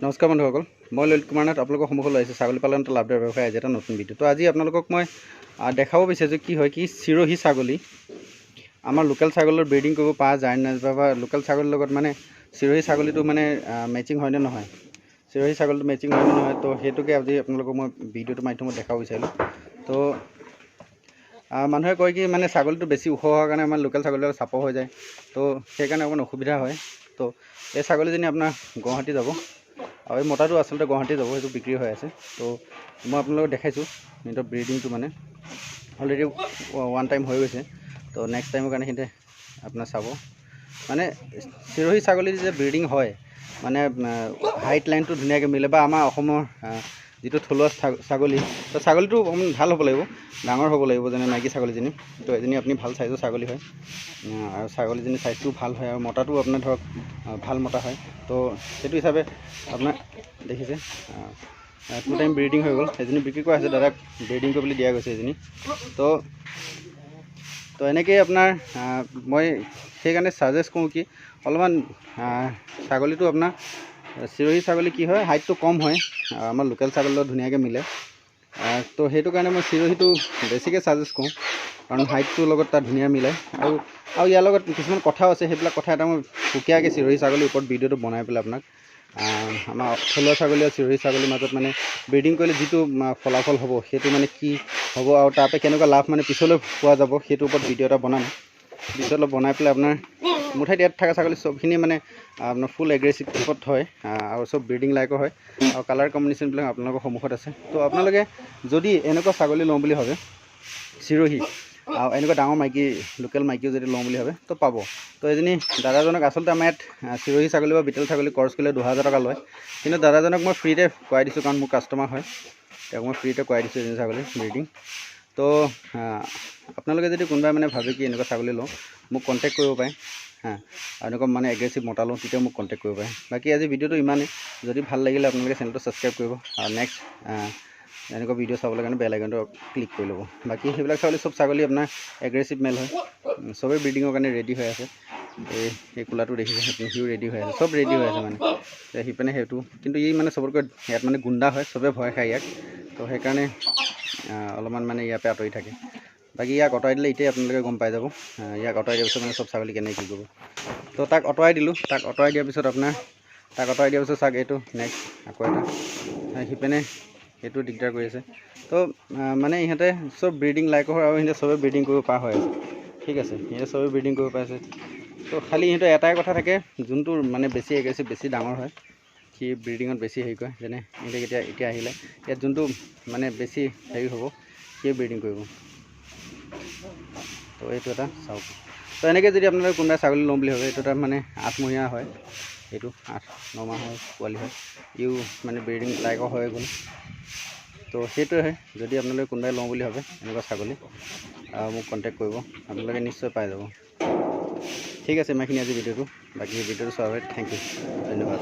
নমস্কাৰ বন্ধুসকল, মই ললিত কুমাৰ নাথ আপোনালোকৰ সন্মুখলৈ আহিছোঁ ছাগলী পালন এটা লাভদায়ক ব্যৱসায় আজি এটা নতুন ভিডিঅ'। তো আজি আপোনালোকক মই দেখাব বিচাৰিছোঁ কি হয় কি চিৰহী ছাগলী আমাৰ লোকেল ছাগলীৰ ব্ৰিডিং কৰিব পৰা যায় নে বা লোকেল ছাগলীৰ লগত মানে চিৰহী ছাগলীটো মানে মেচিং হয়নে নহয়, চিৰহী ছাগলীটো মেচিং হয়নে নহয়। তো সেইটোকে আজি আপোনালোকক মই ভিডিঅ'টোৰ মাধ্যমত দেখাব বিচাৰিলোঁ। তো মানুহে কয় কি মানে ছাগলীটো বেছি ওখ হোৱাৰ কাৰণে আমাৰ লোকেল ছাগলীটো চাপৰ হৈ যায়, তো সেইকাৰণে অকণমান অসুবিধা হয়। তো এই ছাগলীজনী আপোনাৰ গুৱাহাটী যাব আৰু এই মতাটো আচলতে গুৱাহাটী যাব, সেইটো বিক্ৰী হৈ আছে। তো মই আপোনালোকক দেখাইছোঁ সিহঁতৰ ব্ৰিডিংটো মানে অলৰেডি ওৱান টাইম হৈ গৈছে। তো নেক্সট টাইমৰ কাৰণে সিহঁতে আপোনাৰ চাব মানে চিৰহী ছাগলীৰ যে ব্ৰিডিং হয় মানে হাইট লাইনটো ধুনীয়াকৈ মিলে বা আমাৰ অসমৰ যিটো থলুৱা ছাগলী, তো ছাগলীটো অকণমান ভাল হ'ব লাগিব, ডাঙৰ হ'ব লাগিব, যেনে মাইকী ছাগলীজনী। তো এজনী আপুনি ভাল চাইজৰ ছাগলী হয় আৰু ছাগলীজনী চাইজটোও ভাল হয় আৰু মতাটো আপোনাৰ ধৰক ভাল মতা হয়। তো সেইটো হিচাপে আপোনাৰ দেখিছে 2 টাইম ব্ৰিডিং হৈ গ'ল, এজনী বিক্ৰী কৰা হৈছে, দাদাক ব্ৰিডিং কৰিবলৈ দিয়া গৈছে এজনী। তো এনেকৈয়ে আপোনাৰ মই সেইকাৰণে ছাজেষ্ট কৰোঁ কি অলপমান ছাগলীটো আপোনাৰ চিৰহী ছাগলী কি হয় হাইটটো কম হয়, আমাৰ লোকেল ছাগলীৰ লগত ধুনীয়াকৈ মিলে। তো সেইটো কাৰণে মই চিৰহীটো বেছিকৈ ছাজেষ্ট কৰোঁ, কাৰণ হাইটটোৰ লগত তাত ধুনীয়া মিলে। আৰু ইয়াৰ লগত কিছুমান কথাও আছে, সেইবিলাক কথা এটা মই সুকীয়াকৈ চিৰহী ছাগলীৰ ওপৰত ভিডিঅ'টো বনাই পেলাই আপোনাক আমাৰ থলুৱা ছাগলী আৰু চিৰহী ছাগলীৰ মাজত মানে ব্ৰিডিং কৰিলে যিটো ফলাফল হ'ব সেইটো মানে কি হ'ব আৰু তাৰপৰা কেনেকুৱা লাভ মানে পিছলৈ পোৱা যাব সেইটোৰ ওপৰত ভিডিঅ' এটা বনাম। ভিডিঅ' অলপ বনাই পেলাই আপোনাৰ মোৰ ঠাইত ইয়াত থকা ছাগলী চবখিনি মানে আপোনাৰ ফুল এগ্ৰেছিভ টাইপত হয় আৰু চব ব্ৰিডিং লাইকৰ হয় আৰু কালাৰ কম্বিনেশ্যনবিলাক আপোনালোকৰ সন্মুখত আছে। তো আপোনালোকে যদি এনেকুৱা ছাগলী লওঁ বুলি ভাবে চিৰহী আৰু এনেকুৱা ডাঙৰ মাইকী লোকেল মাইকীও যদি লওঁ বুলি ভাবে তো পাব। তো এজনী দাদাজনক আচলতে আমাৰ ইয়াত চিৰহী ছাগলী বা বিটেল ছাগলী ক্ৰছ কৰিলে 2000 টকা লয়, কিন্তু দাদাজনক মই ফ্ৰীতে কৰাই দিছোঁ, কাৰণ মোৰ কাষ্টমাৰ হয়, তেওঁক মই ফ্ৰীতে কৰাই দিছোঁ এজনী ছাগলী ব্ৰিডিং। তো আপোনালোকে যদি কোনোবাই মানে ভাবে কি এনেকুৱা ছাগলী লওঁ মোক কণ্টেক্ট কৰিব পাৰে আৰু এনেকুৱা মানে এগ্ৰেছিভ মতা লওঁ তেতিয়াও মোক কণ্টেক্ট কৰিব পাৰে। বাকী আজি ভিডিঅ'টো ইমানেই, যদি ভাল লাগিলে আপোনালোকে চেনেলটো ছাবস্ক্ৰাইব কৰিব আৰু নেক্সট এনেকুৱা ভিডিঅ' চাবলৈ কাৰণে বেল আইকনটো ক্লিক কৰি ল'ব। বাকী সেইবিলাক ছাগলী চব ছাগলী আপোনাৰ এগ্ৰেছিভ মেল হয়, চবেই ব্ৰিডিঙৰ কাৰণে ৰেডি হৈ আছে। এই কোলাটো দেখিছে আপুনি, সিও ৰেডি হৈ আছে, চব ৰেডি হৈ আছে মানে সিপিনে সেইটো, কিন্তু ই মানে চবতকৈ ইয়াত মানে গুণ্ডা হয়, চবেই ভয় খায় ইয়াক। তো সেইকাৰণে অলপমান মানে ইয়াৰ পৰা আঁতৰি থাকে। বাকী ইয়াক আঁতৰাই দিলে এতিয়াই আপোনালোকে গম পাই যাব, ইয়াক আঁতৰাই দিয়াৰ পিছত মানে চব ছাগলী কেনেকৈ কি কৰিব। তো তাক আঁতৰাই দিলোঁ, তাক আঁতৰাই দিয়াৰ পিছত চাওক এইটো নেক্সট আকৌ এটা সিপিনে সেইটো দিগদাৰ কৰি আছে। তো মানে ইহঁতে চব ব্ৰিডিং লাইকৰ হয় আৰু ইহঁতে চবেই ব্ৰিডিং কৰিব পৰা হৈ আছে, ঠিক আছে, ইহঁতে চবেই ব্ৰিডিং কৰিব পৰা আছে। তো খালি ইহঁতৰ এটাই কথা থাকে, যোনটো মানে বেছি এগ্ৰেছিভ বেছি ডাঙৰ হয় সি ব্ৰিডিঙত বেছি হেৰি কৰে, যেনে ইহঁতে এতিয়া আহিলে ইয়াত যোনটো মানে বেছি হেৰি হ'ব সিয়ে ব্ৰিডিং কৰিব। তো এইটো এটা চাওক। তো এনেকৈ যদি আপোনালোকে কোনোবাই ছাগলী ল'ম বুলি ভাবে, এইটো এটা মানে 8 মহীয়া হয়, এইটো 8-9 মাহৰ পোৱালি হয়, ইও মানে ব্ৰিডিং লাইকৰ হৈ গ'ল। তো সেইটোৱে হয়, যদি আপোনালোকে কোনোবাই লওঁ বুলি ভাবে এনেকুৱা ছাগলী মোক কণ্টেক্ট কৰিব, আপোনালোকে নিশ্চয় পাই যাব। ঠিক আছে, ইমানখিনি আজি ভিডিঅ'টো, বাকী ভিডিঅ'টো চোৱাৰ বাবে থেংক ইউ, ধন্যবাদ।